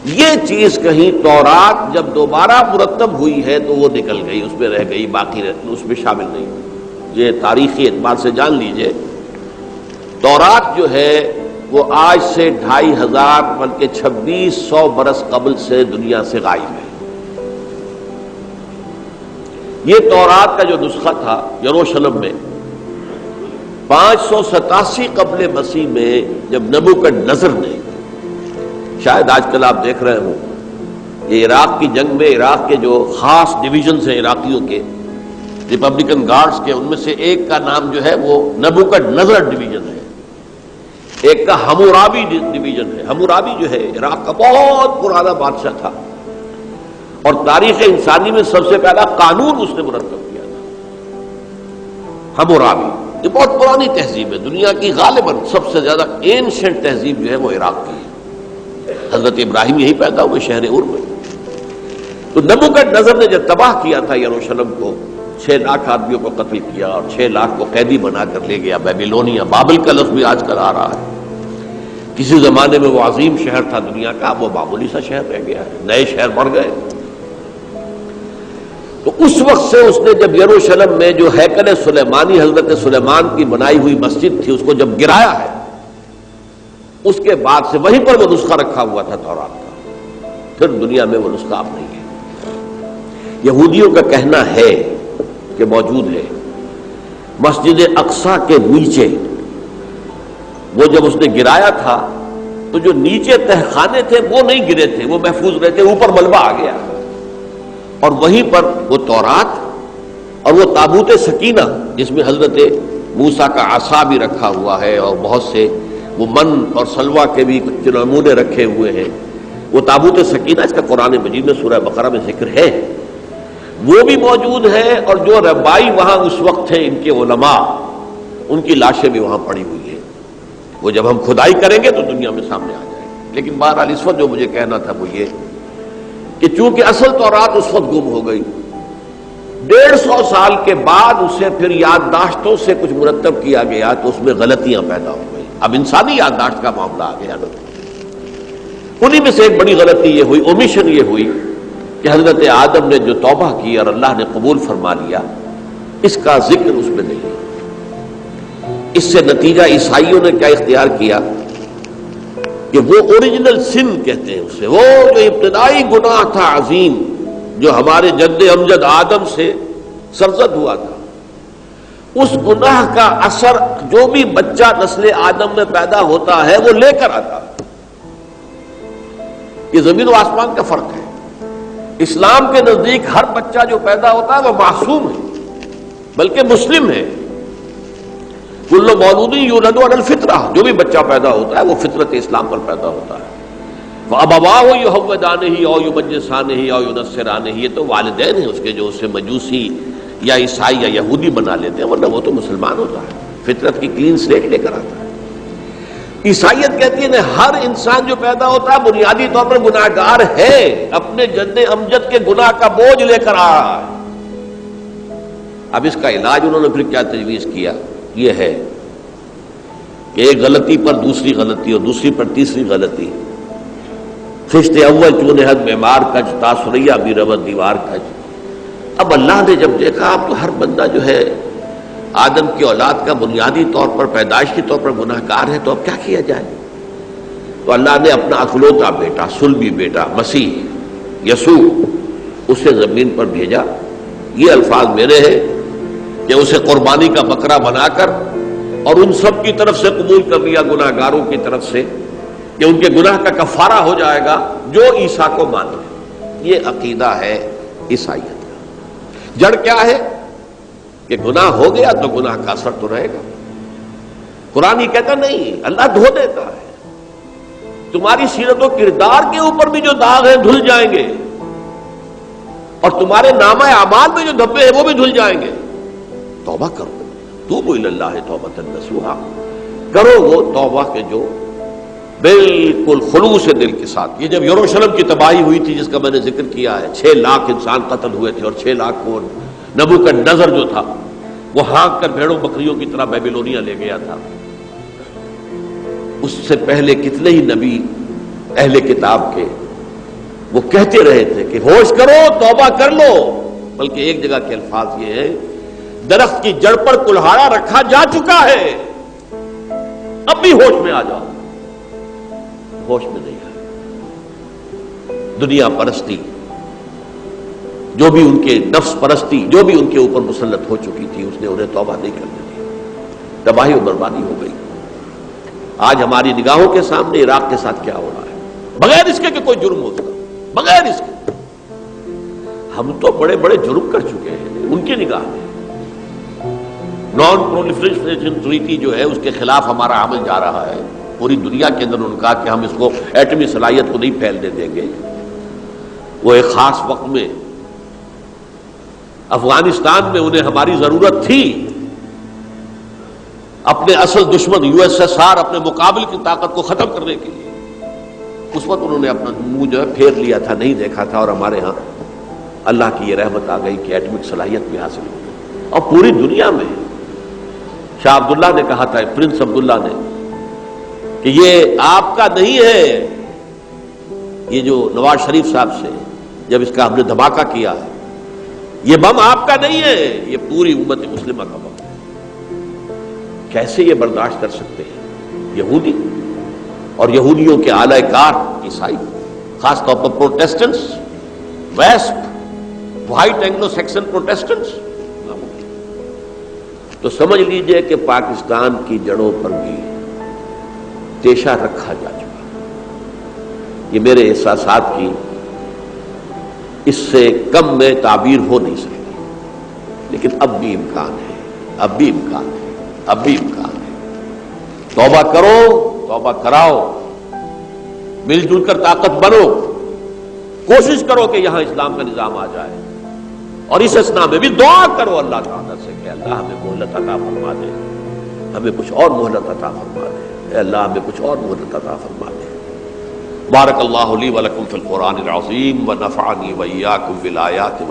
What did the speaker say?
یہ چیز کہیں تورات جب دوبارہ مرتب ہوئی ہے تو وہ نکل گئی، اس میں رہ گئی، باقی اس میں شامل نہیں ہوئی۔ یہ تاریخی اعتبار سے جان لیجئے، تورات جو ہے وہ آج سے 2500 بلکہ 2600 برس قبل سے دنیا سے غائب ہے۔ یہ تورات کا جو نسخہ تھا یروشلم میں 587 قبل مسیح میں جب نبوکدنضر نے، شاید آج کل آپ دیکھ رہے ہوں یہ عراق کی جنگ میں عراق کے جو خاص ڈویژنز ہیں عراقیوں کے ریپبلکن گارڈز کے، ان میں سے ایک کا نام جو ہے وہ نبوکدنضر ڈویژن ہے، ایک کا حمورابی ڈویژن ہے۔ حمورابی جو ہے عراق کا بہت پرانا بادشاہ تھا اور تاریخ انسانی میں سب سے پہلا قانون اس نے مرتب کیا تھا۔ حمورابی یہ بہت پرانی تہذیب ہے، دنیا کی غالباً سب سے زیادہ اینشنٹ تہذیب جو ہے وہ عراق کی ہے۔ حضرت ابراہیم یہی پیدا ہوئے شہر ار میں۔ تو نبوکدنضر نے جب تباہ کیا تھا یروشلم کو، 6 لاکھ آدمیوں کو قتل کیا اور 6 لاکھ کو قیدی بنا کر لے گیا بیبیلونیا، بابل کا لفظ بھی آج کل آ رہا ہے۔ کسی زمانے میں وہ عظیم شہر تھا دنیا کا، وہ معمولی سا شہر رہ گیا ہے، نئے شہر بڑھ گئے۔ تو اس وقت سے اس نے جب یروشلم میں جو ہیکل سلیمانی حضرت سلیمان کی بنائی ہوئی مسجد تھی اس کو جب گرایا ہے، اس کے بعد سے وہیں پر وہ نسخہ رکھا ہوا تھا تورات کا، پھر دنیا میں وہ نسخہ اب نہیں ہے۔ یہودیوں کا کہنا ہے کہ موجود ہے مسجد اقصی کے نیچے، وہ جب اس نے گرایا تھا تو جو نیچے تہخانے تھے وہ نہیں گرے تھے، وہ محفوظ رہتے، اوپر ملبہ آ گیا اور وہیں پر وہ تورات اور وہ تابوت سکینہ جس میں حضرت موسیٰ کا عصا بھی رکھا ہوا ہے اور بہت سے وہ من اور سلوہ کے بھی کچھ نمونے رکھے ہوئے ہیں، وہ تابوت سکینہ اس کا قرآن مجید میں سورہ بقرہ میں ذکر ہے، وہ بھی موجود ہے۔ اور جو ربائی وہاں اس وقت تھے ان کے علماء، ان کی لاشیں بھی وہاں پڑی ہوئی ہیں، وہ جب ہم کھدائی کریں گے تو دنیا میں سامنے آ جائیں گے۔ لیکن بہرحال اس وقت جو مجھے کہنا تھا وہ یہ کہ چونکہ اصل تورات اس وقت گم ہو گئی، 150 سال کے بعد اسے پھر یادداشتوں سے کچھ مرتب کیا گیا تو اس میں غلطیاں پیدا ہو گئی۔ اب انسانی یادداشت کا معاملہ آ گیا نا، انہی میں سے ایک بڑی غلطی یہ ہوئی، اومیشن یہ ہوئی کہ حضرت آدم نے جو توبہ کی اور اللہ نے قبول فرما لیا، اس کا ذکر اس میں نہیں۔ اس سے نتیجہ عیسائیوں نے کیا اختیار کیا کہ وہ اوریجنل سن کہتے ہیں اسے، وہ جو ابتدائی گناہ تھا عظیم جو ہمارے جد امجد آدم سے سرزد ہوا تھا، اس گناہ کا اثر جو بھی بچہ نسل آدم میں پیدا ہوتا ہے وہ لے کر آتا ہے۔ یہ زمین و آسمان کا فرق ہے۔ اسلام کے نزدیک ہر بچہ جو پیدا ہوتا ہے وہ معصوم ہے بلکہ مسلم ہے۔ کل مولود یولد علی الفطرہ، جو بھی بچہ پیدا ہوتا ہے وہ فطرت اسلام پر پیدا ہوتا ہے۔ وَأَبَوَاهُ يُهَوِّدَانِهِ أَوْ يُمَجِّسَانِهِ أَوْ يُنَصِّرَانِهِ، یہ تو والدین ہیں اس کے جو اسے مجوسی یا عیسائی یا یہودی بنا لیتے ہیں، ورنہ وہ تو مسلمان ہوتا ہے، فطرت کی کلین سلیٹ لے کر آتا ہے۔ عیسائیت کہتی ہے ہر انسان جو پیدا ہوتا ہے بنیادی طور پر گناہگار ہے، اپنے جد امجد کے گناہ کا بوجھ لے کر آ رہا ہے۔ اب اس کا علاج انہوں نے پھر کیا تجویز کیا، یہ ہے کہ ایک غلطی پر دوسری غلطی اور دوسری پر تیسری غلطی، خشت اول چون حد معمار کج تاثریہ بھی رود دیوار کج۔ اب اللہ نے جب دیکھا اب تو ہر بندہ جو ہے آدم کی اولاد کا بنیادی طور پر پیدائشی طور پر گناہ گار ہے، تو اب کیا کیا جائے؟ تو اللہ نے اپنا اکلوتا بیٹا، صلبی بیٹا مسیح یسوع اسے زمین پر بھیجا۔ یہ الفاظ میرے ہیں کہ اسے قربانی کا بکرا بنا کر اور ان سب کی طرف سے قبول کر لیا، گناہ گاروں کی طرف سے، کہ ان کے گناہ کا کفارہ ہو جائے گا جو عیسیٰ کو مانے۔ یہ عقیدہ ہے عیسائیت کا۔ جڑ کیا ہے کہ گناہ ہو گیا تو گناہ کا اثر تو رہے گا۔ قرآن یہ کہتا نہیں، اللہ دھو دیتا ہے، تمہاری سیرت و کردار کے اوپر بھی جو داغ ہیں دھل جائیں گے اور تمہارے نامہ اعمال میں جو دھبے ہیں وہ بھی دھل جائیں گے۔ توبہ کرو، توبوا الی اللہ توبۃ نصوحا، کرو وہ توبہ کے جو بالکل خلوص دل کے ساتھ۔ یہ جب یروشلم کی تباہی ہوئی تھی جس کا میں نے ذکر کیا ہے، 6 لاکھ انسان قتل ہوئے تھے اور 6 لاکھ کو نبوکدنضر جو تھا وہ ہانک کر بھیڑوں بکریوں کی طرح بیبیلونیا لے گیا تھا۔ اس سے پہلے کتنے ہی نبی اہل کتاب کے وہ کہتے رہے تھے کہ ہوش کرو، توبہ کر لو، بلکہ ایک جگہ کے الفاظ یہ ہیں درخت کی جڑ پر کلہاڑا رکھا جا چکا ہے، اب بھی ہوش میں آ جاؤ۔ ہوش میں نہیں آئے۔ دنیا پرستی جو بھی ان کے نفس پرستی جو بھی ان کے اوپر مسلط ہو چکی تھی، اس نے انہیں توبہ نہیں کرنے دی، تباہی و بربادی ہو گئی۔ آج ہماری نگاہوں کے سامنے عراق کے ساتھ کیا ہو رہا ہے، بغیر اس کے کہ کوئی جرم ہوتا، بغیر اس کے۔ ہم تو بڑے بڑے جرم کر چکے ہیں ان کی نگاہ میں۔ نان پرولیفریشن ٹریٹی جو ہے اس کے خلاف ہمارا عمل جا رہا ہے، پوری دنیا کے اندر انہوں نے کہا کہ ہم اس کو ایٹمی صلاحیت کو نہیں پھیلنے دیں گے۔ وہ ایک خاص وقت میں افغانستان میں انہیں ہماری ضرورت تھی، اپنے اصل دشمن یو ایس ایس آر اپنے مقابل کی طاقت کو ختم کرنے کے لیے، اس وقت انہوں نے اپنا منہ جو ہے پھیر لیا تھا، نہیں دیکھا تھا، اور ہمارے ہاں اللہ کی یہ رحمت آ گئی کہ ایٹمک صلاحیت بھی حاصل ہو گئی۔ اور پوری دنیا میں شاہ عبداللہ نے کہا تھا، پرنس عبداللہ نے، کہ یہ آپ کا نہیں ہے، یہ جو نواز شریف صاحب سے جب اس کا ہم نے دھماکہ کیا، یہ بم آپ کا نہیں ہے، یہ پوری امت مسلمہ کا بم ہے۔ کیسے یہ برداشت کر سکتے ہیں یہودی اور یہودیوں کے اعلی کار عیسائی، خاص طور پر پروٹیسٹنٹس، ویسپ، وائٹ اینگلو سیکسن پروٹیسٹنٹس؟ تو سمجھ لیجئے کہ پاکستان کی جڑوں پر بھی تیشہ رکھا جا چکا۔ یہ میرے احساسات کی اس سے کم میں تعبیر ہو نہیں سکتی، لیکن اب بھی امکان ہے، اب بھی امکان ہے، اب بھی امکان ہے۔ توبہ کرو، توبہ کراؤ، مل جل کر طاقت بنو، کوشش کرو کہ یہاں اسلام کا نظام آ جائے، اور اس اسنا میں بھی دعا کرو اللہ تعالیٰ سے کہ اللہ ہمیں مہلت عطا فرما دے، ہمیں کچھ اور مہلت عطا فرما دے، اے اللہ ہمیں کچھ اور مہلت عطا فرما دے۔ بارک اللہ لی ولکم فی القرآن العظیم ونفعنی وإیاکم بالآیات